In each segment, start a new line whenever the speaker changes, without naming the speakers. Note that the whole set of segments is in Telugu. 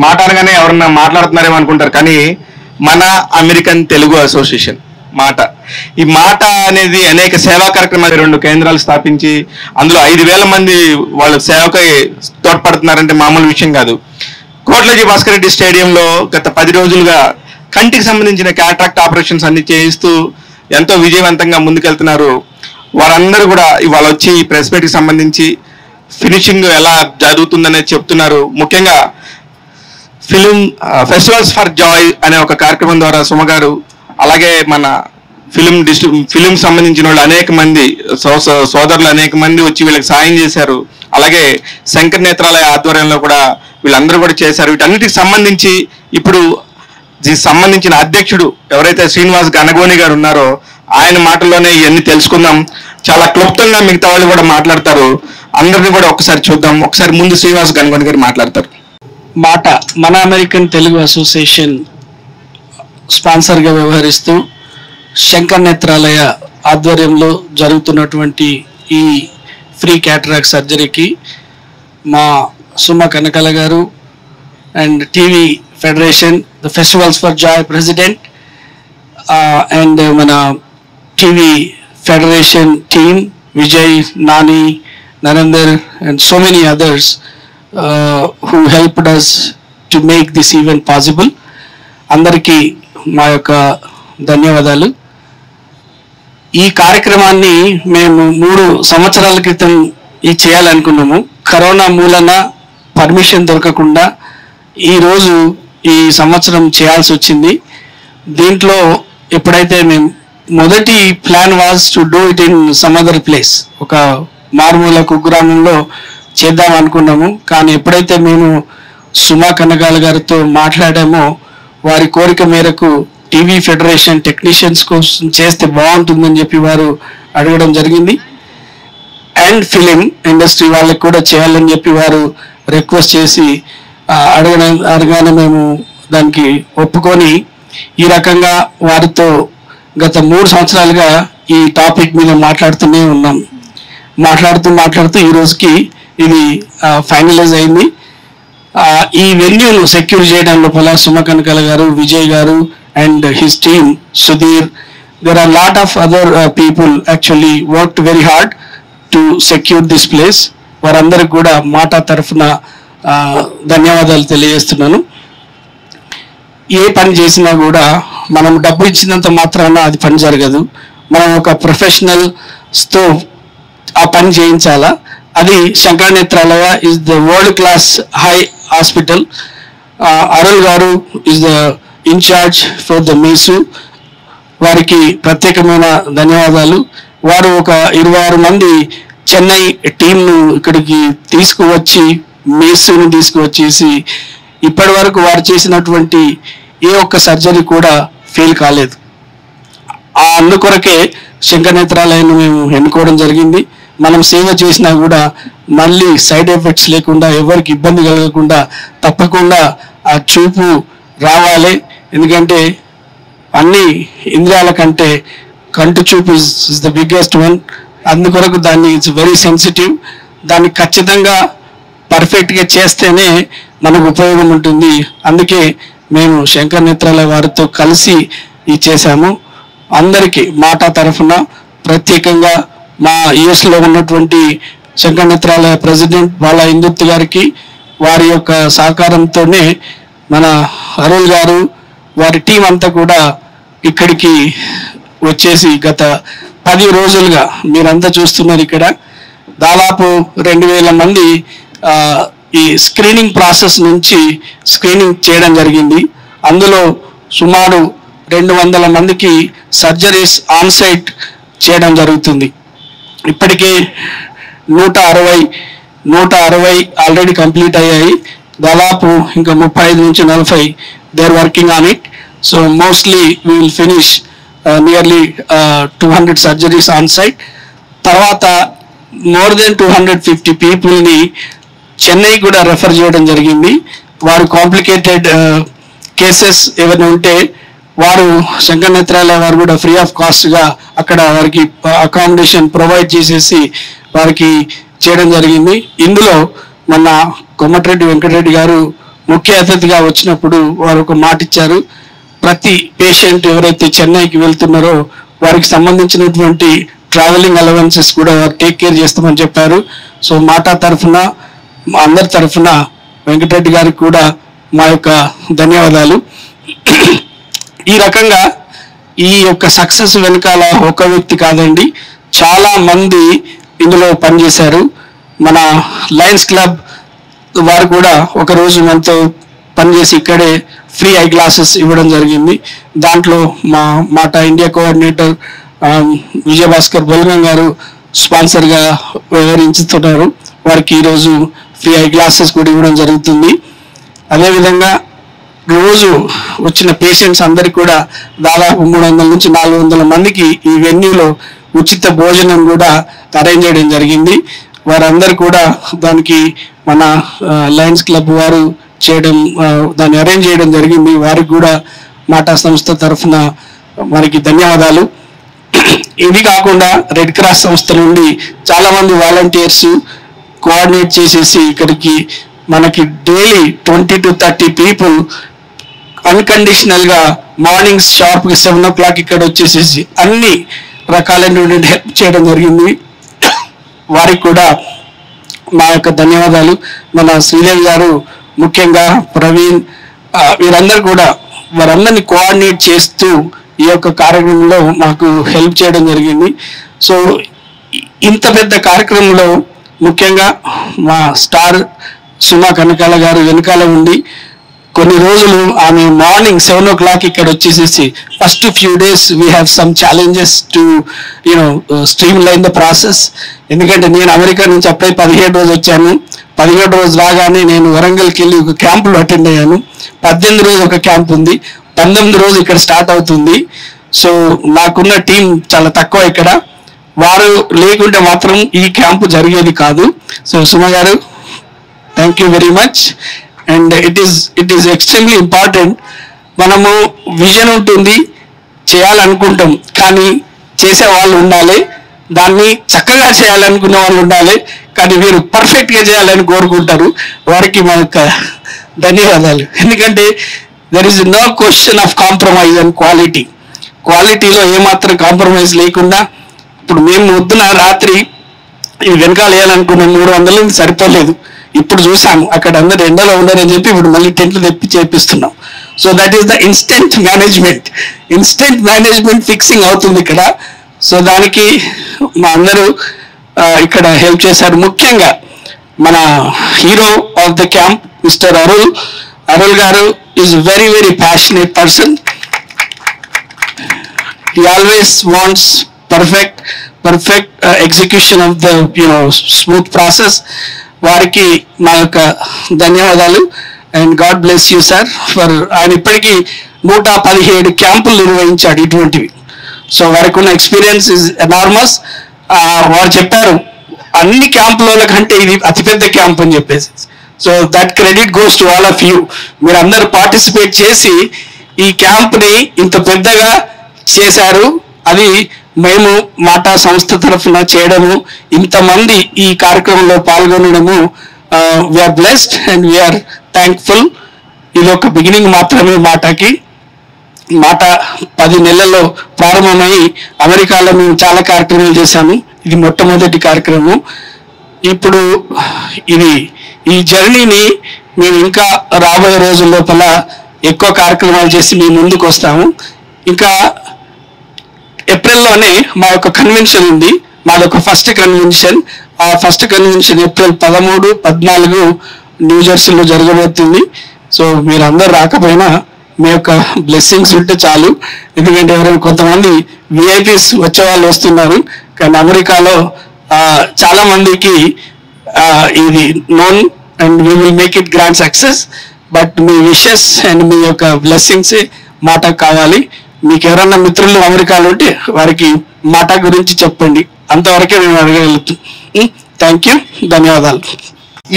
మాట అనగానే ఎవరన్నా మాట్లాడుతున్నారేమో అనుకుంటారు, కానీ మన అమెరికన్ తెలుగు అసోసియేషన్ మాట, ఈ మాట అనేది అనేక సేవా కార్యక్రమాలు 2 కేంద్రాలు స్థాపించి అందులో 5,000 మంది వాళ్ళ సేవకై తోడ్పడుతున్నారంటే మామూలు విషయం కాదు. కోట్లజీ భాస్కర్ రెడ్డి స్టేడియంలో గత 10 రోజులుగా కంటికి సంబంధించిన క్యాట్రాక్ట్ ఆపరేషన్స్ అన్ని చేయిస్తూ ఎంతో విజయవంతంగా ముందుకెళ్తున్నారు. వారందరూ కూడా ఇవాళ వచ్చి ఈ ప్రెస్ మీట్కి సంబంధించి ఫినిషింగ్ ఎలా జరుగుతుందనేది చెప్తున్నారు. ముఖ్యంగా ఫిలిం ఫెస్టివల్స్ ఫర్ జాయ్ అనే ఒక కార్యక్రమం ద్వారా సుమ గారు, అలాగే మన ఫిలిం సంబంధించిన వాళ్ళు అనేక మంది సోదరులు అనేక మంది వచ్చి వీళ్ళకి సాయం చేశారు. అలాగే శంకర్ నేత్రాలయ ఆధ్వర్యంలో కూడా వీళ్ళందరూ కూడా చేశారు. వీటన్నిటికి సంబంధించి ఇప్పుడు సంబంధించిన అధ్యక్షుడు ఎవరైతే శ్రీనివాస్ గనగోని గారు ఉన్నారో ఆయన మాటల్లోనే ఇవన్నీ తెలుసుకుందాం. చాలా క్లుప్తంగా మిగతా వాళ్ళు కూడా మాట్లాడతారు. అందరినీ కూడా ఒకసారి చూద్దాం. ఒకసారి ముందు శ్రీనివాస్ గనగోని గారు మాట్లాడతారు.
మాట మన అమెరికన్ తెలుగు అసోసియేషన్ స్పాన్సర్గా వ్యవహరిస్తూ శంకర్ నేత్రాలయ ఆధ్వర్యంలో జరుగుతున్నటువంటి ఈ ఫ్రీ క్యాటరాక్ట్ సర్జరీకి మా Suma Kanakala garu and TV federation, the festivals for joy president and మన TV federation team, Vijay, Nani, Narender and so many others who helped us to make this event possible. అందరికీ మా యొక్క ధన్యవాదాలు. ఈ కార్యక్రమాన్ని మేము 3 సంవత్సరాల క్రితం ఇది చేయాలనుకున్నాము. కరోనా మూలన పర్మిషన్ దొరకకుండా ఈరోజు ఈ సంవత్సరం చేయాల్సి వచ్చింది. దీంట్లో ఎప్పుడైతే మేము మొదటి plan was to do it in some other place, ఒక మారుమూల కుగ్రామంలో చేద్దాం అనుకున్నాము. కానీ ఎప్పుడైతే మేము సుమా కనకాల గారితో మాట్లాడామో వారి కోరిక మేరకు టీవీ ఫెడరేషన్ టెక్నీషియన్స్ కోసం చేస్తే బాగుంటుందని చెప్పి వారు అడగడం జరిగింది. అండ్ ఫిలిం ఇండస్ట్రీ వాళ్ళకి కూడా చేయాలని చెప్పి వారు రిక్వెస్ట్ చేసి అడగానే మేము దానికి ఒప్పుకొని ఈ రకంగా వారితో గత 3 సంవత్సరాలుగా ఈ టాపిక్ మీద మాట్లాడుతూనే ఉన్నాం. మాట్లాడుతూ ఈ రోజుకి ఇది ఫైనలైజ్ అయింది. ఈ వెన్యూను సెక్యూర్ చేయడం లోపల సుమ కనకాల గారు, విజయ్ గారు and his team, Sudheer, there are lot of other people actually worked very hard to secure this place. వారందరికి కూడా మాట తరఫున ధన్యవాదాలు తెలియజేస్తున్నాను. ఏ పని చేసినా కూడా మనం డబ్బు ఇచ్చినంత మాత్రాన అది పని జరగదు. మనం ఒక ప్రొఫెషనల్స్తో ఆ పని చేయించాలా. అది Shankar Netralaya is the world class high hospital. Arul garu is the in charge for the mess. వారికి ప్రత్యేకమైన ధన్యవాదాలు. వారు ఒక 26 మంది చెన్నై టీంను ఇక్కడికి తీసుకువచ్చి మీసుని తీసుకువచ్చేసి ఇప్పటి వరకు వారు చేసినటువంటి ఏ ఒక్క సర్జరీ కూడా ఫెయిల్ కాలేదు. అందుకొరకే శంకర్ నేత్రాలయాన్ని మేము ఎన్నుకోవడం జరిగింది. మనం సేవ చేసినా కూడా మళ్ళీ సైడ్ ఎఫెక్ట్స్ లేకుండా, ఎవరికి ఇబ్బంది కలగకుండా తప్పకుండా ఆ చూపు రావాలి. ఎందుకంటే అన్ని ఇంద్రియాల కంటే కంటి చూపు ఇస్ ద బిగ్గెస్ట్ వన్. అందుకొరకు దాన్ని ఇట్స్ వెరీ సెన్సిటివ్. దాన్ని ఖచ్చితంగా పర్ఫెక్ట్గా చేస్తేనే మనకు ఉపయోగం ఉంటుంది. అందుకే మేము శంకర్ నేత్రాలయ వారితో కలిసి ఇది చేశాము. అందరికీ మాట తరఫున ప్రత్యేకంగా మా యుఎస్లో ఉన్నటువంటి శంకర్ నేత్రాలయ ప్రెసిడెంట్ బాలా ఇందుర్తి గారికి, వారి యొక్క సహకారంతోనే మన అరుల్ గారు, వారి టీం అంతా కూడా ఇక్కడికి వచ్చేసి గత 10 రోజులుగా మీరంతా చూస్తున్నారు. ఇక్కడ దాదాపు 2000 మంది ఈ స్క్రీనింగ్ ప్రాసెస్ నుంచి స్క్రీనింగ్ చేయడం జరిగింది. అందులో సుమారు 200 మందికి సర్జరీస్ ఆన్ సైట్ చేయడం జరుగుతుంది. ఇప్పటికే 160 ఆల్రెడీ కంప్లీట్ అయ్యాయి. దాదాపు ఇంకా 35 నుంచి 40 they are working on it. So mostly we will finish nearly 200 surgeries on site. తర్వాత మోర్ దెన్ 250 పీపుల్ని చెన్నై కూడా రెఫర్ చేయడం జరిగింది. వారు కాంప్లికేటెడ్ కేసెస్ ఏమైనా ఉంటే వారు శంకర్ నేత్రాలయ వారు కూడా ఫ్రీ ఆఫ్ కాస్ట్గా అక్కడ వారికి అకామిడేషన్ ప్రొవైడ్ చేసేసి వారికి చేయడం జరిగింది. ఇందులో మన కొమ్మటిరెడ్డి వెంకటరెడ్డి గారు ముఖ్య అతిథిగా వచ్చినప్పుడు వారు ఒక మాట ఇచ్చారు. ప్రతి పేషెంట్ ఎవరైతే చెన్నైకి వెళ్తున్నారో వారికి సంబంధించినటువంటి ట్రావెలింగ్ అలవెన్సెస్ కూడా వారు టేక్ కేర్ చేస్తామని చెప్పారు. సో మాటా తరఫున, మా అందరి తరఫున వెంకటరెడ్డి గారికి కూడా మా యొక్క ధన్యవాదాలు. ఈ రకంగా ఈ యొక్క సక్సెస్ వెనకాల ఒక వ్యక్తి కాదండి, చాలా మంది ఇందులో పనిచేశారు. మన లయన్స్ క్లబ్ వారు కూడా ఒకరోజు మనతో పనిచేసి ఇక్కడే ఫ్రీ ఐ గ్లాసెస్ ఇవ్వడం జరిగింది. దాంట్లో మా మాటా ఇండియా కోఆర్డినేటర్ విజయభాస్కర్ బొల్గం గారు స్పాన్సర్గా వ్యవహరించుతున్నారు. వారికి ఈరోజు ఫ్రీ ఐ గ్లాసెస్ కూడా ఇవ్వడం జరుగుతుంది. అదేవిధంగా రోజు వచ్చిన పేషెంట్స్ అందరికీ కూడా దాదాపు 300 నుంచి 400 మందికి ఈ వెన్యూలో ఉచిత భోజనం కూడా అరేంజ్ చేయడం జరిగింది. వారందరూ కూడా దానికి మన లయన్స్ క్లబ్ వారు చేయడం, దాన్ని అరేంజ్ చేయడం జరిగింది. వారికి కూడా మాటా సంస్థ తరఫున వారికి ధన్యవాదాలు. ఇది కాకుండా రెడ్ క్రాస్ సంస్థ నుండి చాలామంది వాలంటీర్స్ కోఆర్డినేట్ చేసేసి ఇక్కడికి మనకి డైలీ 20 to 30 పీపుల్ అన్కండిషనల్గా మార్నింగ్ షార్ప్గా 7 o'clock ఇక్కడ వచ్చేసేసి అన్ని రకాలైనటువంటి హెల్ప్ చేయడం జరిగింది. వారికి కూడా మా యొక్క ధన్యవాదాలు. మన శ్రీదేవి గారు, ముఖ్యంగా ప్రవీణ్, వీరందరూ కూడా వారందరినీ కోఆర్డినేట్ చేస్తూ ఈ యొక్క కార్యక్రమంలో మాకు హెల్ప్ చేయడం జరిగింది. సో ఇంత పెద్ద కార్యక్రమంలో ముఖ్యంగా మా స్టార్ సుమా కనకాల గారు వెనకాల ఉండి కొన్ని రోజులు ఆమె మార్నింగ్ 7 o'clock ఇక్కడ వచ్చేసేసి first few days we have some challenges to stream line the process. ఎందుకంటే నేను అమెరికా నుంచి అప్పుడే 17 రోజు వచ్చాను. 17 రోజు రాగానే నేను వరంగల్కి వెళ్ళి ఒక క్యాంపులో అటెండ్ అయ్యాను. 18 రోజు ఒక క్యాంప్ ఉంది, 19 రోజు ఇక్కడ స్టార్ట్ అవుతుంది. సో నాకున్న టీం చాలా తక్కువ ఇక్కడ. వారు లేకుంటే మాత్రం ఈ క్యాంపు జరిగేది కాదు. సో సుమ గారు, thank you very much. And it is extremely important. మనము విజన్ ఉంటుంది, చేయాలనుకుంటాం, కానీ చేసే వాళ్ళు ఉండాలి. దాన్ని చక్కగా చేయాలనుకునే వాళ్ళు ఉండాలి, కానీ వీరు పర్ఫెక్ట్గా చేయాలని కోరుకుంటారు. వారికి మా యొక్క ధన్యవాదాలు. ఎందుకంటే there is no question of compromise and quality. క్వాలిటీలో ఏమాత్రం కాంప్రమైజ్ లేకుండా, ఇప్పుడు మేము వద్దున రాత్రి ఇవి వెనకాల వేయాలనుకున్నాం, 300 సరిపోలేదు. ఇప్పుడు చూసాము అక్కడ అందరు ఎండలో ఉన్నారని చెప్పి ఇప్పుడు మళ్ళీ టెంట్లు తెప్పి చేపిస్తున్నాం. So that is the instant management fixing అవుతుంది ఇక్కడ. సో దానికి మా అందరూ ఇక్కడ హెల్ప్ చేశారు. ముఖ్యంగా మన hero of the camp mister Arul garu is very very passionate person. He always wants perfect execution of the smooth process. వారికి మా యొక్క ధన్యవాదాలు. And God bless you sir for. ఆయన ఇప్పటికీ 117 క్యాంపులు నిర్వహించాడు ఇటువంటివి. సో వారికి ఉన్న ఎక్స్పీరియన్స్ ఇస్ ఎనార్మస్. వారు చెప్పారు అన్ని క్యాంపుల కంటే ఇది అతిపెద్ద క్యాంప్ అని చెప్పేసి. So that credit goes to all of you. మీరు అందరూ పార్టిసిపేట్ చేసి ఈ క్యాంప్ని ఇంత పెద్దగా చేశారు. అది మేము మాటా సంస్థ తరఫున చేయడము, ఇంతమంది ఈ కార్యక్రమంలో పాల్గొనడము, we are blessed and we are thankful. ఇది ఒక బిగినింగ్ మాత్రమే మాటాకి. మాటా 10 నెలల్లో ప్రారంభమై అమెరికాలో మేము చాలా కార్యక్రమాలు చేశాము. ఇది మొట్టమొదటి కార్యక్రమం. ఇప్పుడు ఈ జర్నీని మేము ఇంకా రాబోయే రోజుల లోపల ఎక్కువ కార్యక్రమాలు చేసి మీ ముందుకు వస్తాము. ఇంకా ఏప్రిల్లోనే మా యొక్క కన్వెన్షన్ ఉంది. మాదొక ఫస్ట్ కన్వెన్షన్. ఆ ఫస్ట్ కన్వెన్షన్ ఏప్రిల్ 13, 14 న్యూజెర్సీలో జరగబోతుంది. సో మీరు అందరు రాకపోయినా మీ యొక్క బ్లెస్సింగ్స్ ఉంటే చాలు. ఎందుకంటే ఎవరైనా కొంతమంది విఐపీస్ వచ్చే వాళ్ళు వస్తున్నారు, కానీ అమెరికాలో చాలా మందికి ఇది known and we will make it grand success. But మీ విషెస్ అండ్ మీ యొక్క బ్లెస్సింగ్స్ మాటకు కావాలి. మీకు ఎవరన్నా మిత్రులు అమెరికాలో ఉంటే వారికి మాటా గురించి చెప్పండి. అంతవరకే మేము అడగగలుగుతాం. థ్యాంక్ యూ, ధన్యవాదాలు.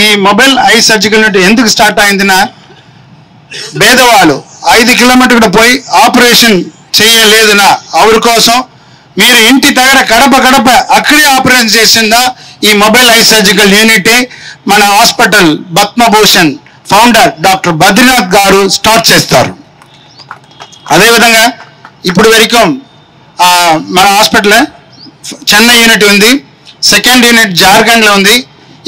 ఈ మొబైల్ ఐ సర్జికల్ ఎందుకు స్టార్ట్ అయిందినా, పేదవాళ్ళు 5 కిలోమీటర్లు పోయి ఆపరేషన్ చేయలేదునా అవరి కోసం మీరు ఇంటి దగ్గర గడప అక్కడే ఆపరేషన్ చేసిందా ఈ మొబైల్ ఐ సర్జికల్ యూనిట్ మన hospital Padma Bhushan founder doctor Badrinath గారు స్టార్ట్ చేస్తారు. అదేవిధంగా ఇప్పుడు వరకు మన హాస్పిటల్ చెన్నై యూనిట్ ఉంది, సెకండ్ యూనిట్ జార్ఖండ్లో ఉంది.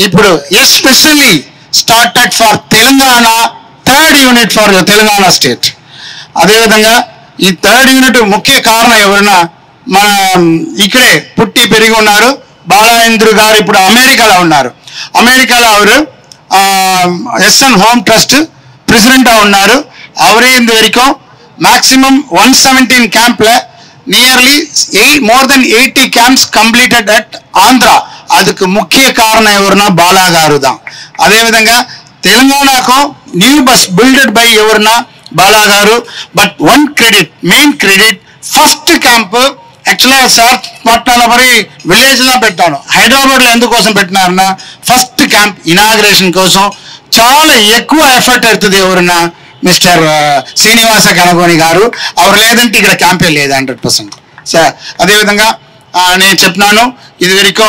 ఇప్పుడు especially started for Telangana, third unit for Telangana state. అదేవిధంగా ఈ థర్డ్ యూనిట్ ముఖ్య కారణం ఎవరైనా మన ఇక్కడే పుట్టి పెరిగి ఉన్నారు బాలాయేంద్ర గారు. ఇప్పుడు అమెరికాలో ఉన్నారు. అమెరికాలో ಅವರು ఎస్ఎన్ హోమ్ ట్రస్ట్ ప్రెసిడెంట్ ఉన్నారు. ಅವರೇ இந்த வரைக்கும் maximum 117 campல nearly more than 80 camps completed at Andhra. அதுக்கு முக்கிய காரணம் ఎవరుனா బాలా గారు தான். అదే విధంగా తెలంగాణకు న్యూ బస్ బిల్డెడ్ బై ఎవరునా బాలా గారు. But one credit, main credit, first camp యాక్చువల్గా సార్ పట్నాల మరి విలేజ్లో పెట్టాను. హైదరాబాద్లో ఎందుకోసం పెట్టినారన్నా ఫస్ట్ క్యాంప్ ఇనాగ్రేషన్ కోసం చాలా ఎక్కువ ఎఫర్ట్ అవుతుంది. ఎవరున్నా మిస్టర్ శ్రీనివాస కనగోని గారు. అవరు లేదంటే ఇక్కడ క్యాంపే లేదు 100%. సార్ అదేవిధంగా నేను చెప్పినాను ఇది వరకు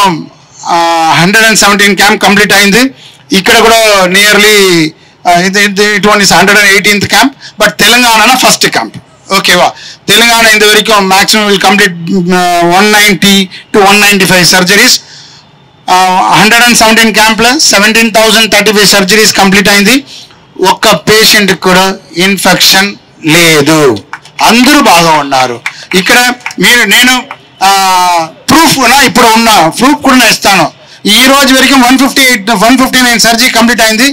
117 క్యాంప్ కంప్లీట్ అయింది. ఇక్కడ కూడా nearly it one is 118th camp. But Telangana first camp. ఓకేవా, తెలంగాణ ఇంత వరకు maximum will complete 190 to 195 surgeries. 117 క్యాంప్లో 17,035 సర్జరీస్ కంప్లీట్ అయింది. ఒక్క పేషెంట్ కూడా ఇన్ఫెక్షన్ లేదు, అందరూ బాగా ఉన్నారు. ఇక్కడ నేను ప్రూఫ్ ఇప్పుడు ఉన్న ప్రూఫ్ కూడా ఇస్తాను. ఈ రోజు వరకు 159 సర్జరీ కంప్లీట్ అయింది,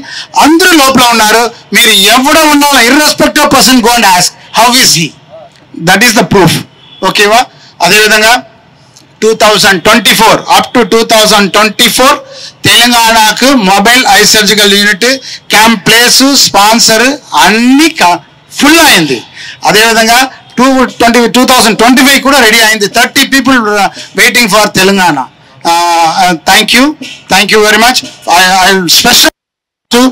అందరూ లోపల ఉన్నారు. మీరు ఎవడ ఉన్నా irrespective person go and ask how is he, that is the proof. ఓకేవా. అదేవిధంగా 2024 అప్ టు 2024 తెలంగాణకు mobile eye surgical unit camp place sponsor అన్ని ఫుల్ అయింది. అదేవిధంగా 2025 కూడా రెడీ అయింది. 30 people waiting for Telangana. Thank you very much. I special to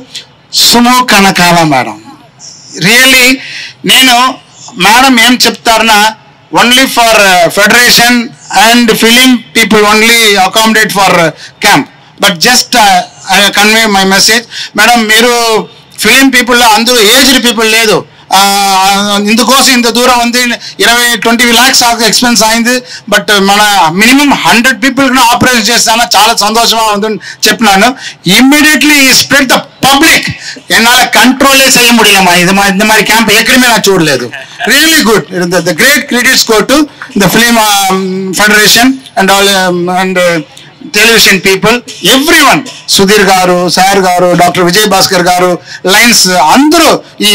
Suma Kanakala madam. Really నేను మేడం ఏం చెప్తారన్నా only for federation and film people only accommodate for camp. But just convey my message. Madam మీరు ఫిలిం పీపుల్లో అందరూ ఏజ్డ్ పీపుల్ లేదు, ఇందుకోసం ఇంత దూరం ఉంది, 20 lakhs ఎక్స్పెన్స్ అయింది. బట్ మన మినిమం 100 people కూడా ఆపరేషన్ చేస్తాను, చాలా సంతోషంగా ఉందని చెప్పినాను. Immediately spread the public. ఎన్నాళ్ళ కంట్రోలే చేయ ముడియమ్మా, ఇది మరి క్యాంప్ ఎక్కడమే నాకు చూడలేదు. Really good. The great credits go to the film federation and all and television people, everyone. Sudheer గారు, సార్ గారు, డాక్టర్ విజయ్ భాస్కర్ గారు, లైన్స్ అందరూ ఈ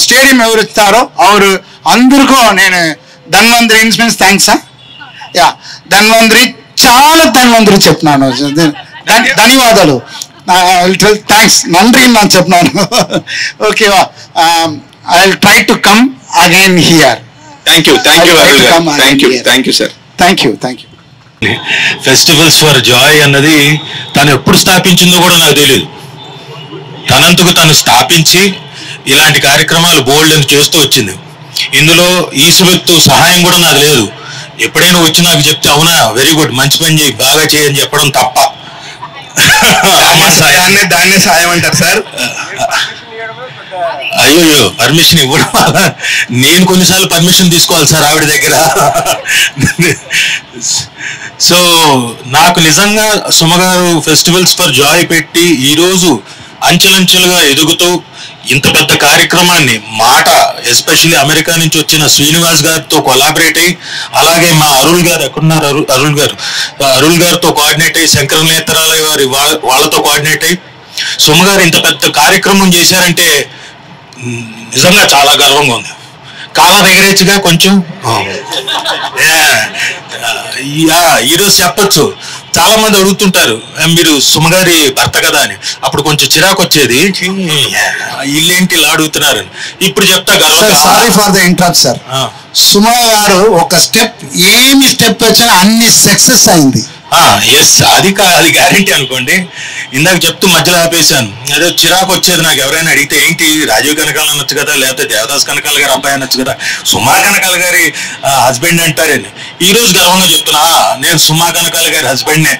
స్టేడియం ఎవరు ఇస్తారో అవరు అందరికీ నేను ధన్వంతరి ఇన్స్పెన్స్ థ్యాంక్స్. యా ధన్వంతరి, చాలా ధన్వంతరి చెప్తున్నాను, ధన్యవాదాలు, థ్యాంక్స్, నంద్రి నేను చెప్తున్నాను. ఓకేవా, I will try to come again here.
Thank you sir.
Thank you.
Festivals for joy అన్నది తను ఎప్పుడు స్థాపించిందో కూడా నాకు తెలియదు. తనంతకు తను స్థాపించి ఇలాంటి కార్యక్రమాలు బోల్డ్ అని చేస్తూ వచ్చింది. ఇందులో ఈసువెత్తు సహాయం కూడా నాకు లేదు. ఎప్పుడైనా వచ్చి నాకు చెప్తే అవునా వెరీ గుడ్ మంచి పని చేయి బాగా చేయని చెప్పడం తప్ప
దాన్నే సాయం అంటారు సార్.
అయ్యో పర్మిషన్ ఇవ్వడం, నేను కొన్నిసార్లు పర్మిషన్ తీసుకోవాలి సార్ ఆవిడ దగ్గర. సో నాకు నిజంగా సుమగారు ఫెస్టివల్స్ ఫర్ జాయ్ పెట్టి ఈరోజు అంచెలంచెలుగా ఎదుగుతూ ఇంత పెద్ద కార్యక్రమాన్ని మాట ఎస్పెషల్లీ అమెరికా నుంచి వచ్చిన శ్రీనివాస్ గారితో కొలాబరేట్ అయ్యి, అలాగే మా అరుల్ గారు ఎక్కడున్నారు, అరుల్ గారితో కోఆర్డినేట్ అయ్యి, శంకర నేత్రాలయ వారి వాళ్ళతో కోఆర్డినేట్ అయ్యి సుమగారు ఇంత పెద్ద కార్యక్రమం చేశారంటే నిజంగా చాలా గర్వంగా ఉంది. కాళ్ళ దగ్గరేచ్చుగా కొంచెం ఈరోజు చెప్పచ్చు. చాలా మంది అడుగుతుంటారు మీరు సుమగారి భర్త కదా అని. అప్పుడు కొంచెం చిరాకు వచ్చేది, ఇల్లేంటి ఇలా అడుగుతున్నారు. ఇప్పుడు చెప్తా గర్వంగా.
Sorry for the interrupt sir. Suma గారు ఒక స్టెప్ ఏమి స్టెప్ వచ్చినా అన్ని సక్సెస్ అయింది.
ఎస్, అది గ్యారంటీ అనుకోండి. ఇందాక చెప్తూ మధ్యలో ఆపేశాను. అదే చిరాకు వచ్చేది నాకు. ఎవరైనా అడిగితే ఏంటి రాజీవ్ కనకాల అనొచ్చు కదా, లేకపోతే దేవదాస్ కనకాల గారి అబ్బాయి అనొచ్చు కదా, సుమా కనకాల గారి హస్బెండ్ అంటారని. ఈ రోజు గర్వంగా చెప్తున్నా నేను సుమా కనకాల గారి హస్బెండ్నే.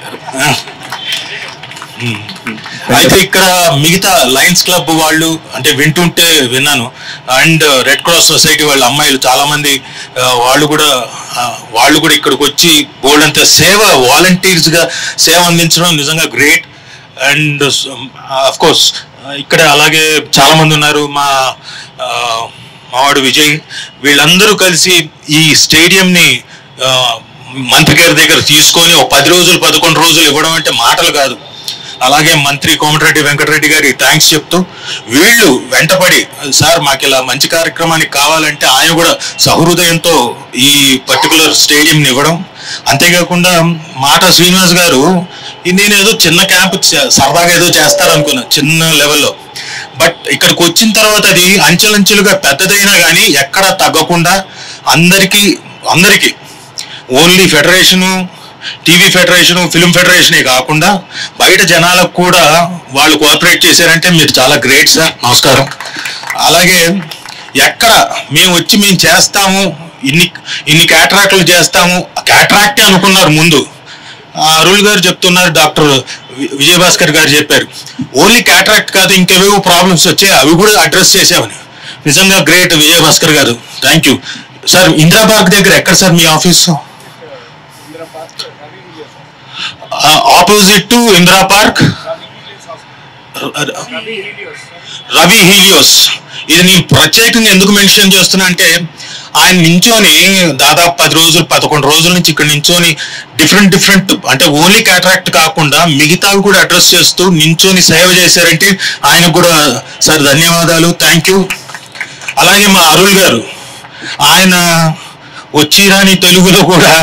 అయితే ఇక్కడ మిగతా లయన్స్ క్లబ్ వాళ్ళు అంటే వింటుంటే విన్నాను, అండ్ రెడ్ క్రాస్ సొసైటీ వాళ్ళ అమ్మాయిలు చాలా మంది వాళ్ళు కూడా ఇక్కడికి వచ్చి బోల్డ్ అంత సేవ వాలంటీర్స్ గా సేవ అందించడం నిజంగా గ్రేట్. అండ్ అఫ్ కోర్స్ ఇక్కడ అలాగే చాలా మంది ఉన్నారు, మావాడు విజయ్, వీళ్ళందరూ కలిసి ఈ స్టేడియంని మంత్రి గారి దగ్గర తీసుకొని ఒక 10 రోజులు 11 రోజులు ఇవ్వడం అంటే మాటలు కాదు. అలాగే మంత్రి కోమటిరెడ్డి వెంకటరెడ్డి గారికి థ్యాంక్స్ చెప్తూ వీళ్ళు వెంటపడి సార్ మాకు ఇలా మంచి కార్యక్రమానికి కావాలంటే ఆయన కూడా సహృదయంతో ఈ పర్టికులర్ స్టేడియంని ఇవ్వడం. అంతేకాకుండా మాట శ్రీనివాస్ గారు నేను ఏదో చిన్న క్యాంప్ సరదాగా ఏదో చేస్తారనుకున్నా చిన్న లెవెల్లో, బట్ ఇక్కడికి వచ్చిన తర్వాత అది అంచెలంచెలుగా పెద్దదైనా కానీ ఎక్కడా తగ్గకుండా అందరికీ only federation, TV federation, film ఫెడరేషనే కాకుండా బయట జనాలకు కూడా వాళ్ళు కోఆపరేట్ చేశారంటే మీరు చాలా గ్రేట్ సార్, నమస్కారం. అలాగే ఎక్కడ మేము చేస్తాము ఇన్ని క్యాటరాక్ట్లు చేస్తాము, క్యాటరాక్టే అనుకున్నారు ముందు. అరుళ్ గారు చెప్తున్నారు, డాక్టర్ విజయభాస్కర్ గారు చెప్పారు ఓన్లీ క్యాటరాక్ట్ కాదు ఇంకేవేవో ప్రాబ్లమ్స్ వచ్చాయి అవి కూడా అడ్రస్ చేసామని. నిజంగా గ్రేట్ విజయభాస్కర్ గారు, thank you sir. Indira park దగ్గర ఎక్కడ sir me office? Opposite to Indira park, Ravi Helios. ఇది నేను ప్రత్యేకంగా ఎందుకు మెన్షన్ చేస్తున్నా అంటే ఆయన నించోని దాదాపు 10 రోజులు 11 రోజుల నుంచి ఇక్కడ నించోని డిఫరెంట్ అంటే ఓన్లీ క్యాటరాక్ట్ కాకుండా మిగతావి కూడా అడ్రస్ చేస్తూ నించోని సేవ చేశారంటే ఆయనకు కూడా సార్ ధన్యవాదాలు, థ్యాంక్ యూ. అలాగే మా అరుళ్ గారు, ఆయన వచ్చిరాని తెలుగులో కూడా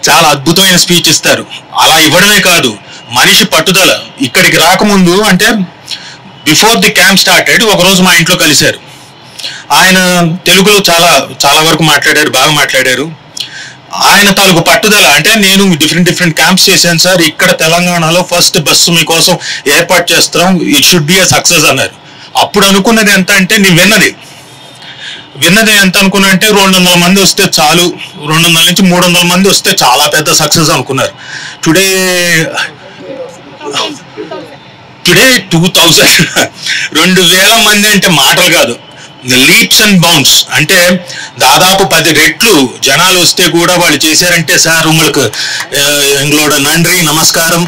చాలా అద్భుతమైన స్పీచ్ ఇస్తారు. అలా ఇవ్వడమే కాదు, మనిషి పట్టుదల. ఇక్కడికి రాకముందు అంటే బిఫోర్ ది క్యాంప్ స్టార్టెడ్ ఒకరోజు మా ఇంట్లో కలిశారు. ఆయన తెలుగులో చాలా వరకు మాట్లాడారు, బాగా మాట్లాడారు. ఆయన తాలూకు పట్టుదల అంటే నేను డిఫరెంట్ క్యాంప్స్ చేశాను సార్, ఇక్కడ తెలంగాణలో ఫస్ట్ బస్సు మీకోసం ఏర్పాటు చేస్తున్నాం, it should be a success అన్నారు. అప్పుడు అనుకున్నది ఎంత అంటే నేను విన్నది ఎంత అనుకున్నా అంటే 200 మంది వస్తే చాలు, 200 నుంచి 300 మంది వస్తే చాలా పెద్ద సక్సెస్ అనుకున్నారు. టుడే 2000 మంది అంటే మాటలు కాదు, లీప్స్ అండ్ బౌండ్స్. అంటే దాదాపు 10 రెట్లు జనాలు వస్తే కూడా వాళ్ళు చేశారంటే సార్ உங்களுக்கு எங்களோட நன்றி நமஸ்காரம்.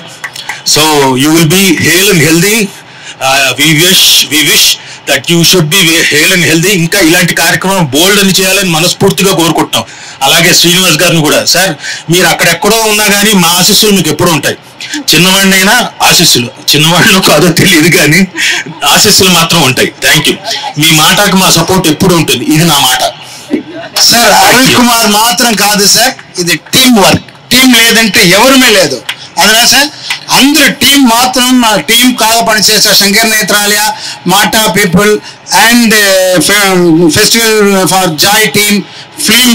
So you will be hale and healthy. We wish that you should be hale and healthy. ఇంకా ఇలాంటి కార్యక్రమం బోల్డ్ అని చేయాలని మనస్ఫూర్తిగా కోరుకుంటున్నాం. అలాగే శ్రీనివాస్ గారిని కూడా, సార్ మీరు అక్కడెక్కడో ఉన్నా కానీ మా ఆశీస్సులు మీకు ఎప్పుడూ ఉంటాయి. చిన్నవాడినైనా ఆశీస్సులు, చిన్నవాడిలో కాదో తెలియదు కానీ ఆశీస్సులు మాత్రం ఉంటాయి. Thank you. మీ మాటకు మా సపోర్ట్ ఎప్పుడు ఉంటుంది, ఇది నా మాట.
సార్ అరుణ్ కుమార్ మాత్రం కాదు సార్, ఇది టీం వర్క్. టీం లేదంటే ఎవరుమే లేదు. అందులో సార్ అందరూ టీం మాత్రం మా టీం కాగా పనిచేస్తారు. శంకర్ నేత్రాలయ, మాటా people and festival for Joy team, film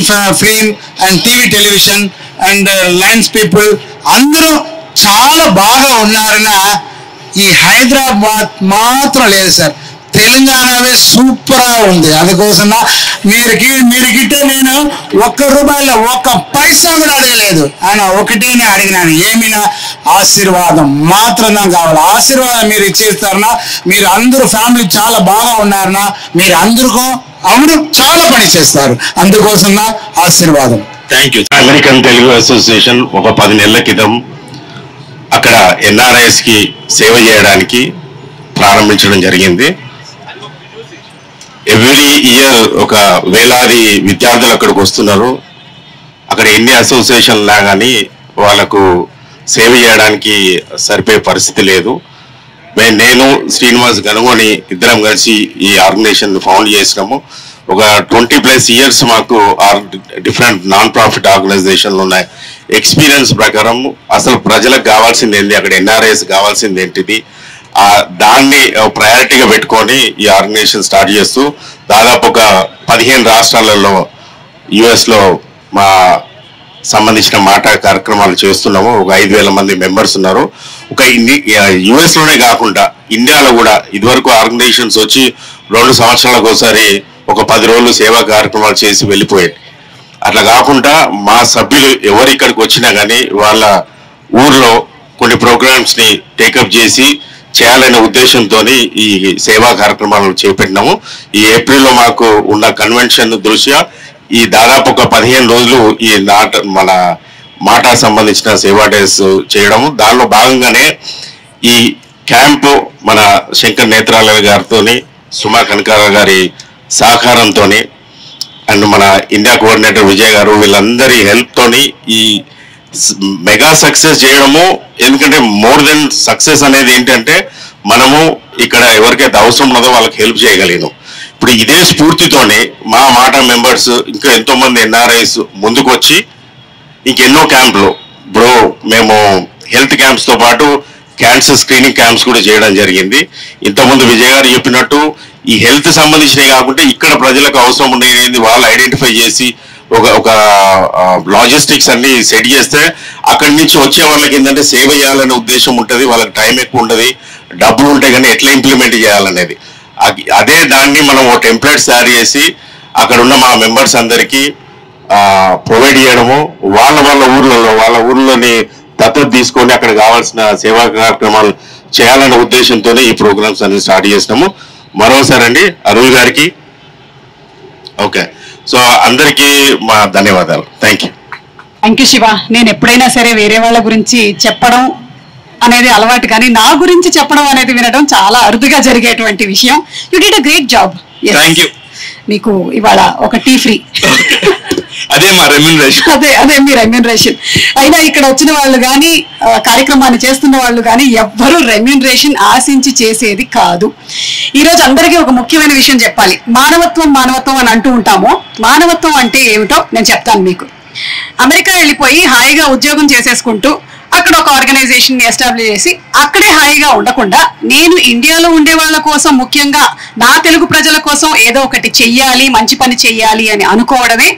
and TV television and Lions people అందరూ చాలా బాగా ఉన్నారన్న. ఈ హైదరాబాద్ మాత్రం లేదు సార్, తెలంగాణవే సూపర్గా ఉంది. అందుకోసం మీరుకిట్టే నేను ₹1 1 పైసా కూడా అడగలేదు. ఆయన ఒకటేనే అడిగినాను, ఏమైనా ఆశీర్వాదం మాత్రం నాకు కావాలి. ఆశీర్వాదం మీరు ఇచ్చేస్తారనా, మీరు అందరూ ఫ్యామిలీ చాలా బాగా ఉన్నారనా, మీరు అందరికీ అవును చాలా పని చేస్తారు. అందుకోసం నా ఆశీర్వాదం.
Thank you.
American Telugu association ఒక 10 నెలల క్రితం అక్కడ ఎన్ఆర్ఐఎస్ కి సేవ చేయడానికి ప్రారంభించడం జరిగింది. ఎవ్రీ ఇయర్ ఒక వేలాది విద్యార్థులు అక్కడికి వస్తున్నారు. అక్కడ ఎన్ని అసోసియేషన్ లా కానీ వాళ్ళకు సేవ చేయడానికి సరిపోయే పరిస్థితి లేదు. నేను శ్రీనివాస్ గనుగోని ఇద్దరం కలిసి ఈ ఆర్గనైజేషన్ ఫౌండ్ చేసినాము. ఒక 20+ ఇయర్స్ మాకు డిఫరెంట్ నాన్ ప్రాఫిట్ ఆర్గనైజేషన్లు ఉన్నాయి. ఎక్స్పీరియన్స్ ప్రకారం అసలు ప్రజలకు కావాల్సింది ఏంటి, అక్కడ ఎన్ఆర్ఐఎస్ కావాల్సింది ఏంటిది, దాన్ని ప్రయారిటీగా పెట్టుకొని ఈ ఆర్గనైజేషన్ స్టార్ట్ చేస్తూ దాదాపు ఒక 15 రాష్ట్రాలలో యుఎస్లో మా సంబంధించిన మాట కార్యక్రమాలు చేస్తున్నాము. ఒక 5,000 మంది మెంబర్స్ ఉన్నారు. ఒక యుఎస్లోనే కాకుండా ఇండియాలో కూడా ఇదివరకు ఆర్గనైజేషన్స్ వచ్చి 2 సంవత్సరాలకు ఒకసారి ఒక 10 రోజులు సేవా కార్యక్రమాలు చేసి వెళ్ళిపోయాయి. అట్లా కాకుండా మా సభ్యులు ఎవరు ఇక్కడికి వచ్చినా కానీ వాళ్ళ ఊర్లో కొన్ని ప్రోగ్రామ్స్ని టేకప్ చేసి చేయాలనే ఉద్దేశంతో ఈ సేవా కార్యక్రమాలను చేపట్టినాము. ఈ ఏప్రిల్లో మాకు ఉన్న కన్వెన్షన్ దృష్ట్యా ఈ దాదాపు ఒక 15 రోజులు ఈ మన మాట సంబంధించిన సేవా డేస్ చేయడము. దానిలో భాగంగానే ఈ క్యాంపు మన శంకర్ నేత్రాలయ గారితో, సుమా కనకాల గారి సహకారంతో అండ్ మన ఇండియా కోఆర్డినేటర్ విజయ్ గారు వీళ్ళందరి హెల్ప్తోని ఈ మెగా సక్సెస్ చేయడము. ఎందుకంటే మోర్ దెన్ సక్సెస్ అనేది ఏంటంటే మనము ఇక్కడ ఎవరికైతే అవసరం ఉన్నదో వాళ్ళకి హెల్ప్ చేయగలిగాం. ఇప్పుడు ఇదే స్ఫూర్తితోనే మా మాట మెంబర్స్ ఇంకా ఎంతో మంది ఎన్ఆర్ఐస్ ముందుకు వచ్చి ఇంకెన్నో క్యాంపులు, ఇప్పుడు మేము హెల్త్ క్యాంప్స్తో పాటు క్యాన్సర్ స్క్రీనింగ్ క్యాంప్స్ కూడా చేయడం జరిగింది. ఇంతకుముందు విజయ్ గారు చెప్పినట్టు ఈ హెల్త్ సంబంధించినవి కాకుండా ఇక్కడ ప్రజలకు అవసరం ఉండేది వాళ్ళు ఐడెంటిఫై చేసి ఒక లాజిస్టిక్స్ అన్ని సెట్ చేస్తే అక్కడి నుంచి వచ్చే వాళ్ళకి ఏంటంటే సేవ చేయాలనే ఉద్దేశం ఉంటుంది. వాళ్ళకి టైం ఎక్కువ ఉంటుంది, డబ్బులు ఉంటాయి, కానీ ఎట్లా ఇంప్లిమెంట్ చేయాలనేది అదే దాన్ని మనం ఓ టెంప్లెట్స్ తయారు చేసి అక్కడ ఉన్న మా మెంబర్స్ అందరికీ ప్రొవైడ్ చేయడము, వాళ్ళ ఊర్లోని దత్తత తీసుకొని అక్కడ కావాల్సిన సేవా కార్యక్రమాలు చేయాలనే ఉద్దేశంతోనే ఈ ప్రోగ్రామ్స్ అన్ని స్టార్ట్ చేసినాము. మరోసారి అండి అరుణ్ గారికి ఓకే. సో అందరికీ మా ధన్యవాదాలు. Thank you
Shiva. నేను ఎప్పుడైనా సరే వేరే వాళ్ళ గురించి చెప్పడం అనేది అలవాటు, కానీ నా గురించి చెప్పడం అనేది వినడం చాలా అరుదుగా జరిగేటువంటి విషయం. You did a great job.
Thank you.
మీకు ఇవాళ ఒక టీ ఫ్రీ.
అదే మా రెమ్యూనరేషన్.
అదే మీ రెమ్యూనరేషన్. అయినా ఇక్కడ వచ్చిన వాళ్ళు కానీ కార్యక్రమాన్ని చేస్తున్న వాళ్ళు కానీ ఎవ్వరూ రెమ్యూనరేషన్ ఆశించి చేసేది కాదు. ఈరోజు అందరికీ ఒక ముఖ్యమైన విషయం చెప్పాలి. మానవత్వం అని అంటూ ఉంటాము. మానవత్వం అంటే ఏమిటో నేను చెప్తాను మీకు. అమెరికా వెళ్ళిపోయి హాయిగా ఉద్యోగం చేసేసుకుంటూ అక్కడ ఒక ఆర్గనైజేషన్ ని ఎస్టాబ్లిష్ చేసి అక్కడే హాయిగా ఉండకుండా నేను ఇండియాలో ఉండే వాళ్ళ కోసం, ముఖ్యంగా నా తెలుగు ప్రజల కోసం ఏదో ఒకటి చెయ్యాలి, మంచి పని చెయ్యాలి అని అనుకోవడమే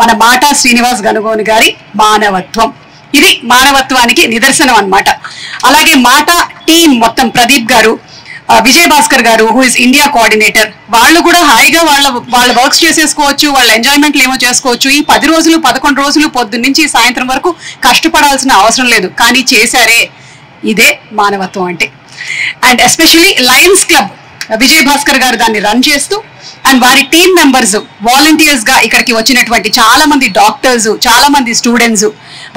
మన మాటా శ్రీనివాస్ గనుగోని గారి మానవత్వం. ఇది మానవత్వానికి నిదర్శనం అన్నమాట. అలాగే మాటా టీం మొత్తం ప్రదీప్ గారు, విజయ్ భాస్కర్ గారు హూ ఇస్ ఇండియా కోఆర్డినేటర్, వాళ్ళు కూడా హాయిగా వాళ్ళ వర్క్స్ చేసేసుకోవచ్చు, వాళ్ళ ఎంజాయ్మెంట్లు ఏమో చేసుకోవచ్చు. ఈ 10 రోజులు 11 రోజులు పొద్దున్న నుంచి సాయంత్రం వరకు కష్టపడాల్సిన అవసరం లేదు, కానీ చేశారే, ఇదే మానవత్వం అంటే. And especially Lions club Vijay Bhaskar గారు దాన్ని రన్ చేస్తూ అండ్ వారి టీం మెంబర్స్ వాలంటీర్స్ గా ఇక్కడికి వచ్చినటువంటి చాలా మంది డాక్టర్స్, చాలా మంది స్టూడెంట్స్,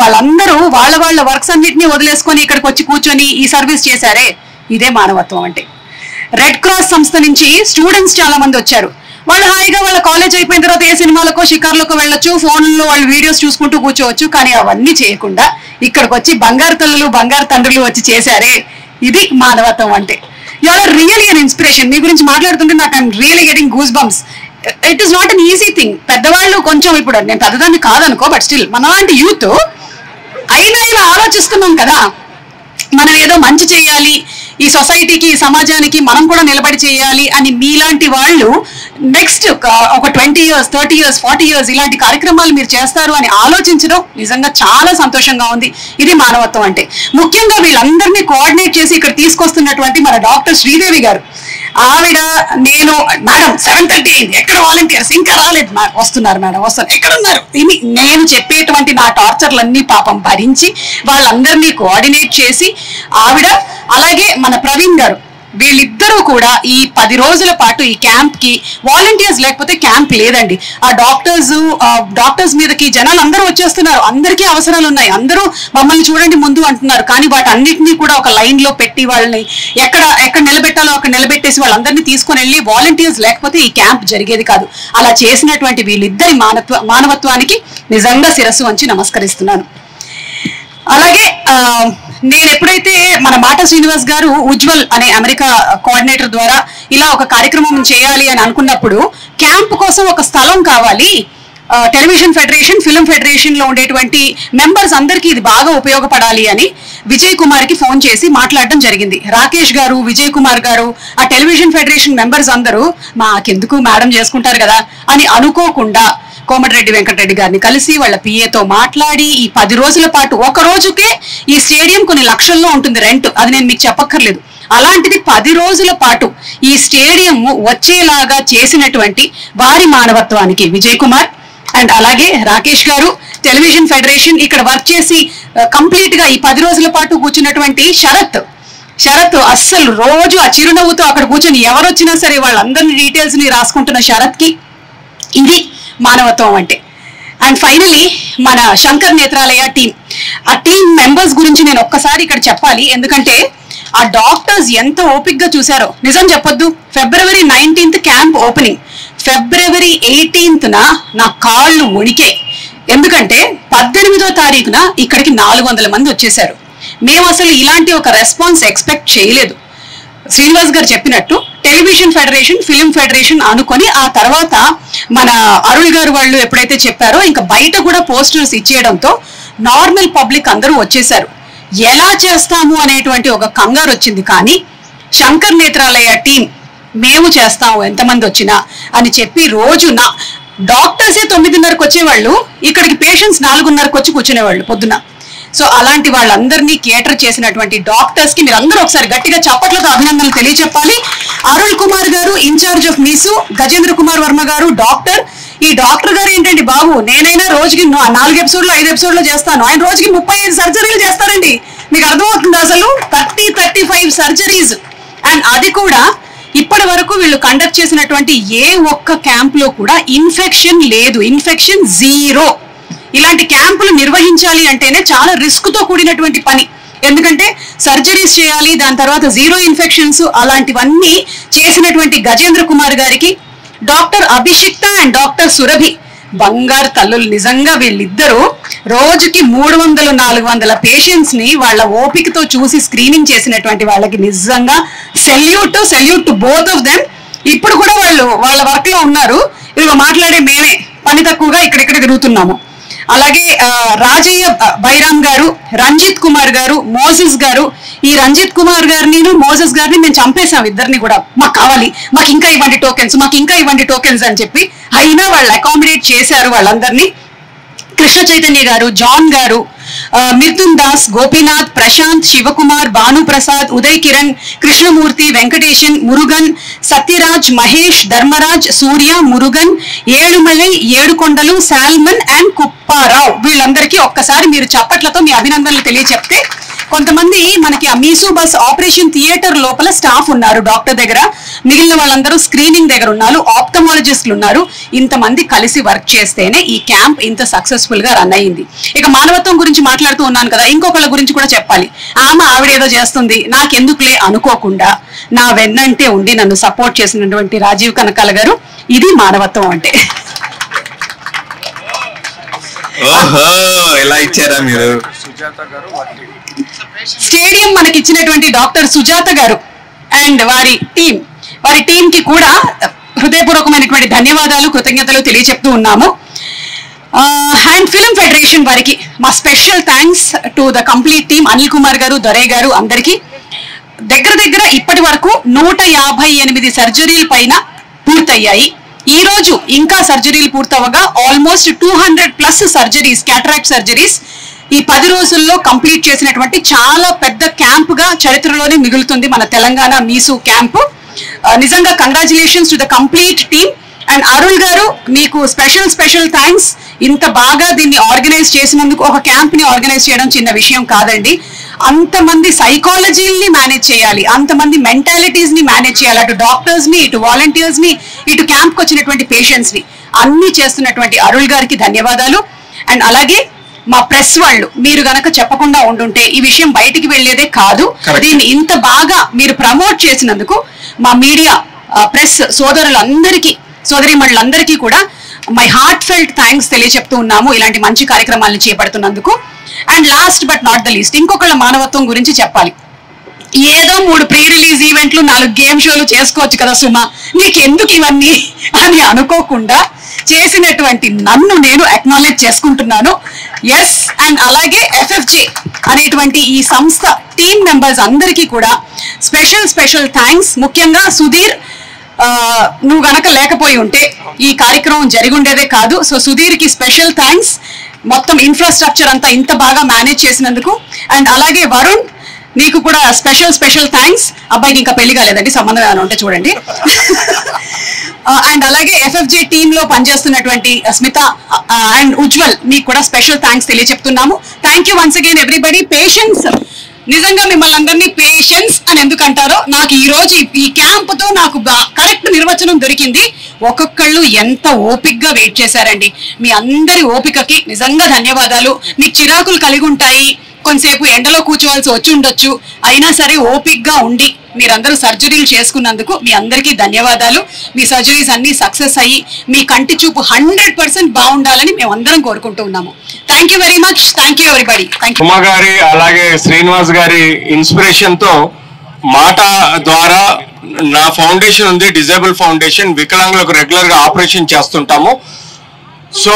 వాళ్ళందరూ వాళ్ళ వర్క్స్ అన్నింటినీ వదిలేసుకొని ఇక్కడికి వచ్చి కూర్చొని ఈ సర్వీస్ చేశారే, ఇదే మానవత్వం అంటే. రెడ్ క్రాస్ సంస్థ నుంచి స్టూడెంట్స్ చాలా మంది వచ్చారు. వాళ్ళు హాయిగా వాళ్ళ కాలేజ్ అయిపోయిన తర్వాత ఏ సినిమాలకో షికార్లకో వెళ్ళొచ్చు, ఫోన్లో వాళ్ళు వీడియోస్ చూసుకుంటూ కూర్చోవచ్చు, కానీ అవన్నీ చేయకుండా ఇక్కడికి వచ్చి బంగారు తల్లులు బంగారు తండ్రులు వచ్చి చేశారే, ఇది మానవత్వం అంటే. You are really an inspiration. మీ గురించి మాట్లాడుతుంటే నాకు I'm really getting goose bumps. It is not an easy thing. పెద్దవాళ్ళు కొంచెం, ఇప్పుడు నేను పెద్దదాన్ని కాదనుకో, బట్ స్టిల్ మనలాంటి యూత్ అయినా ఇలా ఆలోచిస్తున్నాం కదా, మనం ఏదో మంచి చేయాలి, ఈ సొసైటీకి, ఈ సమాజానికి మనం కూడా నిలబడి చేయాలి అని మీలాంటి వాళ్ళు నెక్స్ట్ ఒక 20 years 30 years 40 years ఇలాంటి కార్యక్రమాలు మీరు చేస్తారు అని ఆలోచించడం నిజంగా చాలా సంతోషంగా ఉంది. ఇది మానవత్వం అంటే. ముఖ్యంగా వీళ్ళందరినీ కోఆర్డినేట్ చేసి ఇక్కడ తీసుకొస్తున్నటువంటి మన డాక్టర్ శ్రీదేవి గారు, ఆవిడ నేను మేడం 7:30 అయింది, ఎక్కడ వాలంటీర్స్ ఇంకా రాలేదు, వస్తున్నారు మేడం వస్తారు, ఎక్కడ ఉన్నారు, ఇది నేను చెప్పేటువంటి నా టార్చర్లన్నీ పాపం భరించి వాళ్ళందరినీ కోఆర్డినేట్ చేసి ఆవిడ, అలాగే మన ప్రవీణ్ గారు, వీళ్ళిద్దరూ కూడా ఈ 10 రోజుల పాటు ఈ క్యాంప్ కి వాలంటీర్స్ లేకపోతే క్యాంప్ లేదండి. ఆ డాక్టర్స్ మీదకి జనాలు అందరూ వచ్చేస్తున్నారు, అందరికీ అవసరాలు ఉన్నాయి, అందరూ మమ్మల్ని చూడండి ముందు అంటున్నారు, కానీ వాటన్నిటినీ కూడా ఒక లైన్ లో పెట్టి వాళ్ళని ఎక్కడ నిలబెట్టాలో అక్కడ నిలబెట్టేసి వాళ్ళందరినీ తీసుకొని వెళ్ళి వాలంటీర్స్ లేకపోతే ఈ క్యాంప్ జరిగేది కాదు. అలా చేసినటువంటి వీళ్ళిద్దరి మానవత్వానికి నిజంగా శిరస్సు వంచి నమస్కరిస్తున్నాను. అలాగే నేను ఎప్పుడైతే మన మాటా శ్రీనివాస్ గారు ఉజ్వల్ అనే అమెరికా కోఆర్డినేటర్ ద్వారా ఇలా ఒక కార్యక్రమం చేయాలి అని అనుకున్నప్పుడు క్యాంప్ కోసం ఒక స్థలం కావాలి, టెలివిజన్ ఫెడరేషన్, ఫిల్మ్ ఫెడరేషన్ లో ఉండేటువంటి మెంబర్స్ అందరికీ ఇది బాగా ఉపయోగపడాలి అని విజయ్ కుమార్ కి ఫోన్ చేసి మాట్లాడడం జరిగింది. రాకేష్ గారు, విజయ్ కుమార్ గారు, ఆ టెలివిజన్ ఫెడరేషన్ మెంబర్స్ అందరూ మాకెందుకు మేడం చేసుకుంటారు కదా అని అనుకోకుండా కోమటిరెడ్డి వెంకటరెడ్డి గారిని కలిసి వాళ్ళ పిఏతో మాట్లాడి ఈ 10 రోజుల పాటు, ఒక రోజుకే ఈ స్టేడియం కొన్ని లక్షల్లో ఉంటుంది రెంట్, అది నేను మీకు చెప్పక్కర్లేదు. అలాంటిది 10 రోజుల పాటు ఈ స్టేడియం వచ్చేలాగా చేసినటువంటి వారి మానవత్వానికి విజయ్ కుమార్ అండ్ అలాగే రాకేష్ గారు, టెలివిజన్ ఫెడరేషన్ ఇక్కడ వర్క్ చేసి కంప్లీట్ గా ఈ 10 రోజుల పాటు కూర్చున్నటువంటి శరత్ అస్సలు రోజు ఆ చిరునవ్వుతో అక్కడ కూర్చొని ఎవరొచ్చినా సరే వాళ్ళందరినీ డీటెయిల్స్ ని రాసుకుంటున్న శరత్ కి ఇది మానవత్వం అంటే. అండ్ ఫైనలీ మన శంకర్ నేత్రాలయ టీం, ఆ టీం మెంబర్స్ గురించి నేను ఒక్కసారి ఇక్కడ చెప్పాలి. ఎందుకంటే ఆ డాక్టర్స్ ఎంత ఓపిక్ గా చూసారో. నిజం చెప్పొద్దు, February 19th camp opening, February 18th నా కాళ్ళు వణికే. ఎందుకంటే 18వ తారీఖున ఇక్కడికి 400 మంది వచ్చేసారు. మేము అసలు ఇలాంటి ఒక రెస్పాన్స్ ఎక్స్పెక్ట్ చేయలేదు. శ్రీనివాస్ గారు చెప్పినట్టు టెలివిజన్ ఫెడరేషన్, ఫిలిం ఫెడరేషన్ అనుకొని ఆ తర్వాత మన అరుణ్ గారు వాళ్ళు ఎప్పుడైతే చెప్పారో ఇంకా బయట కూడా పోస్టర్స్ ఇచ్చేయడంతో నార్మల్ పబ్లిక్ అందరూ వచ్చేసారు. ఎలా చేస్తాము అనేటువంటి ఒక కంగారు వచ్చింది. కానీ శంకర్ నేత్రాలయ టీం మేము చేస్తాము ఎంతమంది వచ్చినా అని చెప్పి రోజు డాక్టర్సే 9:30కి వచ్చేవాళ్ళు, ఇక్కడికి పేషెంట్స్ 4:30కి వచ్చి కూర్చునేవాళ్ళు పొద్దున. సో అలాంటి వాళ్ళందరినీ కేటర్ చేసినటువంటి డాక్టర్స్ కి మీరందరూ ఒకసారి గట్టిగా చప్పట్లతో అభినందనలు తెలియజెప్పాలి. అరుణ్ కుమార్ గారు ఇన్ఛార్జ్ ఆఫ్ మీసు, గజేంద్ర కుమార్ వర్మ గారు డాక్టర్. ఈ డాక్టర్ గారు ఏంటండి బాబు, నేనైనా రోజుకి 4 ఎపిసోడ్లు 5 ఎపిసోడ్లు చేస్తాను, ఆయన రోజుకి 35 సర్జరీలు చేస్తారండి. మీకు అర్థమవుతుంది అసలు 30-35 సర్జరీస్. అండ్ అది కూడా ఇప్పటి వరకు వీళ్ళు కండక్ట్ చేసినటువంటి ఏ ఒక్క క్యాంప్ లో కూడా ఇన్ఫెక్షన్ లేదు, ఇన్ఫెక్షన్ 0. ఇలాంటి క్యాంపులు నిర్వహించాలి అంటేనే చాలా రిస్క్ తో కూడినటువంటి పని. ఎందుకంటే సర్జరీస్ చేయాలి, దాని తర్వాత 0 ఇన్ఫెక్షన్స్, అలాంటివన్నీ చేసినటువంటి గజేంద్ర కుమార్ గారికి, డాక్టర్ అభిషిక్త అండ్ డాక్టర్ సురభి బంగారు తల్లులు. నిజంగా వీళ్ళిద్దరూ రోజుకి 300-400 పేషెంట్స్ ని వాళ్ళ ఓపికతో చూసి స్క్రీనింగ్ చేసినటువంటి వాళ్ళకి నిజంగా salute to both of them. ఇప్పుడు కూడా వాళ్ళు వాళ్ళ వర్క్ లో ఉన్నారు. ఇదిగో మాట్లాడే మేమే పని తక్కువగా ఇక్కడిక్కడ తిరుగుతున్నాము. అలాగే రాజయ్య బైరామ్ గారు, రంజిత్ కుమార్ గారు, మోసెస్ గారు. ఈ రంజిత్ కుమార్ గారిని మోసెస్ గారిని మేము చంపేశాం ఇద్దరిని కూడా. మాకు కావాలి, మాకు ఇంకా ఇవ్వండి టోకెన్స్, మాకు ఇంకా ఇవ్వండి టోకెన్స్ అని చెప్పి. అయినా వాళ్ళు అకామిడేట్ చేశారు వాళ్ళందరినీ. కృష్ణ చైతన్య గారు, జాన్ గారు, మిథున్ దాస్, గోపీనాథ్, ప్రశాంత్, శివకుమార్, భానుప్రసాద్, ఉదయ్ కిరణ్, కృష్ణమూర్తి, వెంకటేశన్, మురుగన్, సత్యరాజ్, మహేష్, ధర్మరాజ్, సూర్య, మురుగన్, ఏడుమలై, ఏడుకొండలు, సాల్మన్ అండ్ కుప్పారావు. వీళ్ళందరికీ ఒక్కసారి మీరు చప్పట్లతో మీ అభినందనలు తెలియచెప్తే. కొంతమంది మనకి ఆ మీసు బస్ ఆపరేషన్ థియేటర్ లోపల స్టాఫ్ ఉన్నారు డాక్టర్ దగ్గర, మిగిలిన వాళ్ళందరూ స్క్రీనింగ్ దగ్గర ఉన్నారు, ఆప్థమాలజిస్టులు ఉన్నారు. ఇంతమంది కలిసి వర్క్ చేస్తేనే ఈ క్యాంప్ ఇంత సక్సెస్ఫుల్ గా రన్ అయ్యింది. ఇక మానవత్వం గురించి మాట్లాడుతూ ఉన్నాను కదా, ఇంకొకళ్ళ గురించి కూడా చెప్పాలి. ఆవిడేదో చేస్తుంది నాకెందుకులే అనుకోకుండా నా వెన్నంటే ఉండి నన్ను సపోర్ట్ చేసినటువంటి రాజీవ్ కనకాల గారు. ఇది మానవత్వం అంటే.
ఎలా ఇచ్చారా మీరు?
స్టేడియం మనకి ఇచ్చినటువంటి డాక్టర్ సుజాత గారు అండ్ వారి టీం కి కూడా హృదయపూర్వకమైనటువంటి ధన్యవాదాలు, కృతజ్ఞతలు తెలియజెప్తూ ఉన్నాము. అండ్ ఫిల్మ్ ఫెడరేషన్ వారికి మా special thanks to the complete team. Anil Kumar గారు, దొరై గారు అందరికీ. దగ్గర ఇప్పటి వరకు 158 సర్జరీల పైన పూర్తయ్యాయి. ఈ రోజు ఇంకా సర్జరీలు పూర్తవగా ఆల్మోస్ట్ 200+ సర్జరీస్, క్యాటరాక్ట్ సర్జరీస్ ఈ 10 రోజుల్లో కంప్లీట్ చేసినటువంటి చాలా పెద్ద క్యాంప్ గా చరిత్రలోనే మిగులుతుంది మన తెలంగాణ మీసు క్యాంపు. నిజంగా congratulations to the complete team. And Arun గారు మీకు స్పెషల్ థ్యాంక్స్. ఇంత బాగా దీన్ని ఆర్గనైజ్ చేసినందుకు. ఒక క్యాంప్ ని ఆర్గనైజ్ చేయడం చిన్న విషయం కాదండి. అంతమంది సైకాలజీని మేనేజ్ చేయాలి, అంతమంది మెంటాలిటీస్ ని మేనేజ్ చేయాలి, అటు డాక్టర్స్ ని, ఇటు వాలంటీర్స్ ని, ఇటు క్యాంప్ కి వచ్చినటువంటి పేషెంట్స్ ని అన్ని చేస్తున్నటువంటి అరుణ్ గారికి ధన్యవాదాలు. అండ్ అలాగే మా ప్రెస్ వాళ్ళు, మీరు గనక చెప్పకుండా ఉండుంటే ఈ విషయం బయటికి వెళ్లేదే కాదు. దీన్ని ఇంత బాగా మీరు ప్రమోట్ చేసినందుకు మా మీడియా ప్రెస్ సోదరులందరికీ, సోదరీమణులందరికీ కూడా మై హార్ట్ ఫెల్ట్ థ్యాంక్స్ తెలియజెప్తూ ఉన్నాము ఇలాంటి మంచి కార్యక్రమాలను చేపడుతున్నందుకు. And last but not the least, ఇంకొకళ్ళ మానవత్వం గురించి చెప్పాలి. ఏదో 3 ప్రీ రిలీజ్ ఈవెంట్లు, 4 గేమ్ షోలు చేసుకోవచ్చు కదా సుమా, నీకెందుకు ఇవన్నీ అని అనుకోకుండా చేసినటువంటి నన్ను నేను అక్నాలెడ్జ్ చేసుకుంటున్నాను. ఎస్. అండ్ అలాగే FFJ అనేటువంటి ఈ సంస్థ టీమ్ మెంబర్స్ అందరికీ కూడా స్పెషల్ థ్యాంక్స్. ముఖ్యంగా సుధీర్, నువ్వు గనక లేకపోయి ఉంటే ఈ కార్యక్రమం జరిగి ఉండేదే కాదు. సో సుధీర్ కి స్పెషల్ థ్యాంక్స్, మొత్తం ఇన్ఫ్రాస్ట్రక్చర్ అంతా ఇంత బాగా మేనేజ్ చేసినందుకు. అండ్ అలాగే వరుణ్, నీకు కూడా స్పెషల్ థ్యాంక్స్. అబ్బాయికి ఇంకా పెళ్లి కాలేదండి, సంబంధం ఏమైనా ఉంటే చూడండి. అండ్ అలాగే FFJ టీమ్ లో పనిచేస్తున్నటువంటి స్మిత అండ్ ఉజ్వల్, మీకు కూడా స్పెషల్ థ్యాంక్స్ తెలియజెప్తున్నాము. Thank you once again everybody. Patience నిజంగా మిమ్మల్ని అందరినీ పేషెన్స్ అని ఎందుకు అంటారో నాకు ఈ రోజు ఈ క్యాంప్ తో నాకు కరెక్ట్ నిర్వచనం దొరికింది. ఒక్కొక్కళ్ళు ఎంత ఓపిక్గా వెయిట్ చేశారండి. మీ అందరి ఓపికకి నిజంగా ధన్యవాదాలు. మీకు చిరాకులు కలిగి ఉంటాయి, కొంతసేపు ఎండలో కూర్చోవాల్సి వచ్చి ఉండొచ్చు, అయినా సరే ఓపిక్గా ఉండి మీరందరూ సర్జరీలు చేసుకున్నందుకు మీ అందరికీ ధన్యవాదాలు. మీ సర్జరీస్ అన్ని సక్సెస్ అయ్యి మీ కంటి చూపు 100% బాగుండాలని మేము అందరం కోరుకుంటూ ఉన్నాము. Thank you very much. Thank you everybody. Thank you.
Uma గారి అలాగే శ్రీనివాస్ గారి ఇన్స్పిరేషన్ తో మాట ద్వారా నా ఫౌండేషన్ ఉంది, డిజేబుల్ ఫౌండేషన్. వికలాంగులకు రెగ్యులర్ గా ఆపరేషన్ చేస్తుంటాము. సో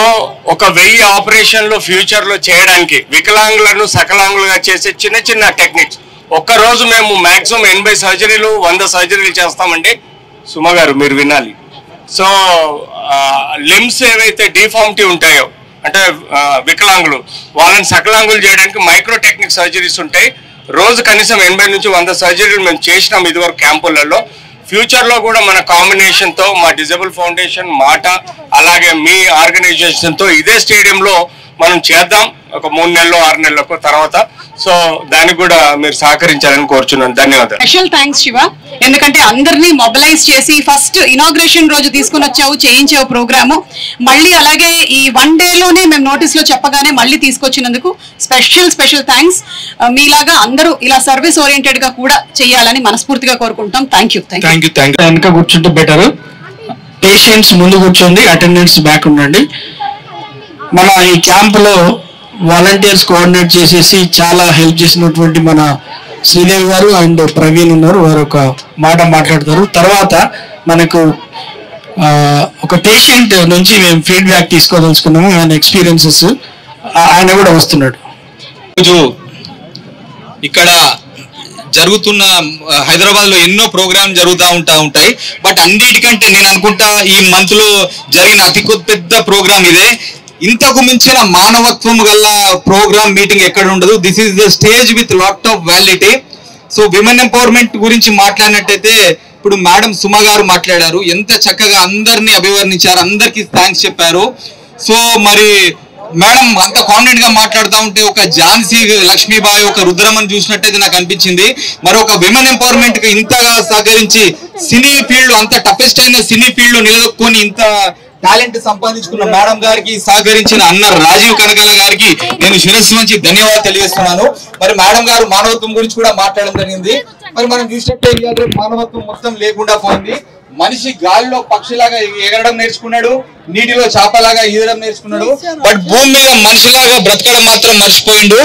1000 ఆపరేషన్లు ఫ్యూచర్ లో చేయడానికి వికలాంగులను సకలాంగులుగా చేసే చిన్న చిన్న టెక్నిక్స్. ఒక్కరోజు మేము మాక్సిమం 80 సర్జరీలు 100 సర్జరీలు చేస్తామండి. సుమ గారు మీరు వినాలి. సో లిమ్స్ ఏవైతే డిఫార్మిటీ ఉంటాయో అంటే వికలాంగులు వాళ్ళని సకలాంగులు చేయడానికి మైక్రో టెక్నిక్ సర్జరీస్ ఉంటాయి. రోజు కనీసం 80 నుంచి 100 సర్జరీలు మేము చేసినాం ఇదివరకు క్యాంపులలో. ఫ్యూచర్ లో కూడా మన కాంబినేషన్ తో మా డిజేబుల్ ఫౌండేషన్ మాట అలాగే మీ ఆర్గనైజేషన్ తో ఇదే స్టేడియంలో మనం చేద్దాం ఒక 3 నెలలు 6 నెలలకు తర్వాత. సో దానికి కూడా మీరు సహకరించాలని కోరుచున్నాను. ధన్యవాదాలు.
స్పెషల్ థ్యాంక్స్ శివ, ఎందుకంటే అందరినీ మొబిలైజ్ చేసి ఫస్ట్ ఇనాగ్రేషన్ రోజు తీసుకుని వచ్చావు, చేయించావు ప్రోగ్రాము. మళ్ళీ అలాగే ఈ 1 డేలోనే మేము నోటీస్ లో చెప్పగానే మళ్ళీ తీసుకొచ్చినందుకు స్పెషల్ థ్యాంక్స్. మీలాగా అందరూ ఇలా సర్వీస్ ఓరియంటెడ్ గా కూడా చేయాలని మనస్ఫూర్తిగా కోరుకుంటాం. Thank you.
వెనక కూర్చుంటే బెటర్. పేషెంట్స్ ముందు కూర్చోండి, అటెండెన్స్ బ్యాక్ ఉండండి. మన ఈ క్యాంపులో వాలంటీర్స్ కోఆర్డినేట్ చేసేసి చాలా హెల్ప్ చేసినటువంటి మన శ్రీదేవి గారు అండ్ ప్రవీణ్ ఉన్నారు. వారు ఒక మాట మాట్లాడతారు. తర్వాత మనకు ఒక పేషెంట్ నుంచి మేము ఫీడ్బ్యాక్ తీసుకోదలుచుకున్నాము, ఆయన ఎక్స్పీరియన్సెస్. ఆయన కూడా వస్తున్నాడు.
ఇక్కడ జరుగుతున్న హైదరాబాద్ లో ఎన్నో ప్రోగ్రామ్ జరుగుతూ ఉంటాయి. బట్ అన్నిటికంటే నేను అనుకుంటా ఈ మంత్ లో జరిగిన అతి పెద్ద ప్రోగ్రామ్ ఇదే. ఇంతకు మించిన మానవత్వం గల ప్రోగ్రామ్ మీటింగ్ ఎక్కడ ఉండదు. This is the stage with lot of validity. So women empowerment గురించి మాట్లాడినట్టయితే ఇప్పుడు మేడం సుమ గారు మాట్లాడారు. ఎంత చక్కగా అందరినీ అభివర్ణించారు, అందరికి థ్యాంక్స్ చెప్పారు. సో మరి మేడం అంత కాన్ఫిడెంట్ గా మాట్లాడుతూ ఉంటే ఒక ఝాన్సీ లక్ష్మీబాయి, ఒక రుద్రమని చూసినట్టయితే నాకు అనిపించింది. మరి ఒక విమెన్ ఎంపవర్మెంట్ కి ఇంతగా సహకరించి సినీ ఫీల్డ్ అంత టఫెస్ట్ అయిన సినీ ఫీల్డ్ లో నిలదొక్కుని ఇంత టాలెంట్ సంపాదించుకున్న మేడం గారికి సహకరించిన అన్న రాజీవ్ కనకాల గారికి నేను శిరస్సు నుంచి ధన్యవాదాలు తెలియజేస్తున్నాను. మరి మేడం గారు మానవత్వం గురించి కూడా మాట్లాడడం జరిగింది. మరి మనం చూసినట్టే మానవత్వం మొత్తం లేకుండా పోయింది. మనిషి గాలిలో పక్షిలాగా ఎగరడం నేర్చుకున్నాడు, నీటిలో చేపలాగా ఈదడం నేర్చుకున్నాడు, బట్ భూమి మీద మనిషిలాగా బ్రతకడం మాత్రం మర్చిపోయిండు.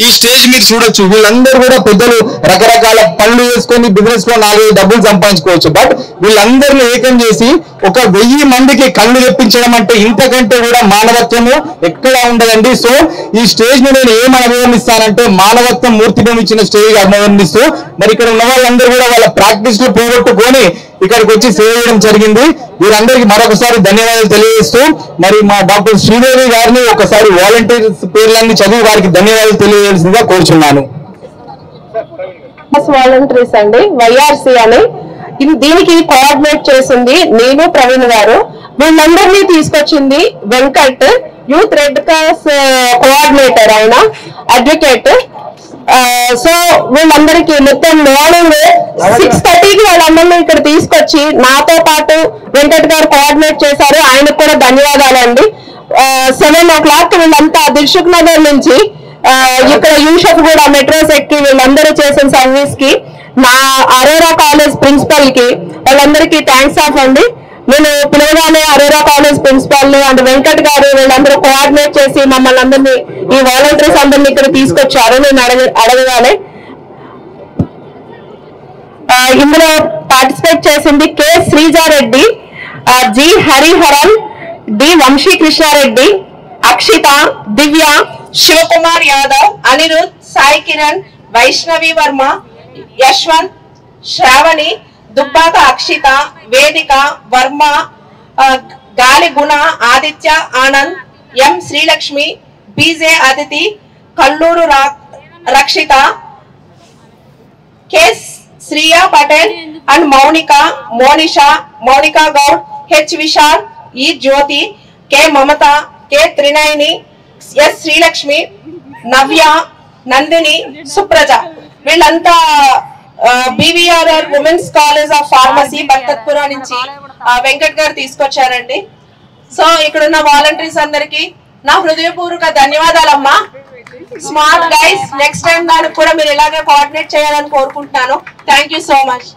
ఈ స్టేజ్ మీరు చూడొచ్చు, వీళ్ళందరూ కూడా పెద్దలు రకరకాల పనులు చేసుకొని బిజినెస్ లో 4 డబ్బులు సంపాదించుకోవచ్చు. బట్ వీళ్ళందరినీ ఏకం చేసి ఒక 1000 మందికి కళ్ళు తెప్పించడం అంటే ఇంతకంటే కూడా మానవత్వము ఎక్కడా ఉండదండి. సో ఈ స్టేజ్ ని నేను ఏం అభివర్ణిస్తానంటే మానవత్వం మూర్తిభం ఇచ్చిన స్టేజ్ అభివర్ణిస్తూ, మరి ఇక్కడ ఉన్న వాళ్ళందరూ కూడా వాళ్ళ ప్రాక్టీస్ లో పోగొట్టుకొని ఇక్కడికి వచ్చి సేవ చేయడం జరిగింది. వీరందరికీ మరొకసారి ధన్యవాదాలు తెలియజేస్తూ, మరి మా డాక్టర్ శ్రీదేవి గారిని ఒకసారి వాలంటీర్స్ పేర్లన్నీ చదివి వారికి ధన్యవాదాలు తెలియజేయాల్సిందిగా కోరుచున్నాను.
వాలంటీర్స్ అండి, వైఆర్సీ అని దీనికి కోఆర్డినేట్ చేసింది నేను, ప్రవీణ్ గారు. వీళ్ళందరినీ తీసుకొచ్చింది Venkat, youth red cross coordinator, ఆయన అడ్వకేట్. సో వీళ్ళందరికీ మొత్తం మార్నింగ్ 6:30కి వాళ్ళందరినీ ఇక్కడ తీసుకొచ్చి నాతో పాటు వెంకట్ గారు కోఆర్డినేట్ చేశారు. ఆయనకు కూడా ధన్యవాదాలు అండి. 7 o'clock వీళ్ళంతా దిల్సుఖ్ నగర్ నుంచి ఇక్కడ యూషఫ్ కూడా మెట్రోస్ ఎక్కి వీళ్ళందరూ చేసిన సర్వీస్ కి, నా అరోరా కాలేజ్ ప్రిన్సిపల్ కి వాళ్ళందరికీ థ్యాంక్స్ ఆఫ్ అండి. నేను పిలవగానే Aurora college principal and Venkat గారు వీళ్ళందరూ కోఆర్డినేట్ చేసి మమ్మల్ని అందరినీ, ఈ వాలంటీర్స్ అందరినీ ఇక్కడ తీసుకొచ్చారు. నేను అడగగానే ఇందులో పార్టిసిపేట్ చేసింది K Sreeja Reddy, G Hariharan, D Vamsi Krishna Reddy, Akshitha, Divya, Shivakumar Yadav, Anirudh, Sai Kiran, Vaishnavi Varma, Yashwanth, Sravani, Dubbaka Akshitha, Vedika, Varma, Gali Guna, Aditya, Anand, M Sreelakshmi, BJ Aditi, Kalluru Rakshitha, K Shriya Patel and Mounika, Mounika Goud, H Vishal, E Jyothi, K Mamatha, K Trinayani, S Sreelakshmi, Navya, Nandini, Supraja వీళ్ళంతా BVRR women's college of pharmacy Battatpura నుంచి వెంకట్ గారు తీసుకొచ్చారండి. సో ఇక్కడ ఉన్న వాలంటీర్స్ అందరికి నా హృదయపూర్వక ధన్యవాదాలమ్మా. స్మార్ట్ గైస్, నెక్స్ట్ టైం దానికి కూడా మీరు ఇలాగే కోఆర్డినేట్ చేయాలని కోరుకుంటున్నాను. Thank you so much.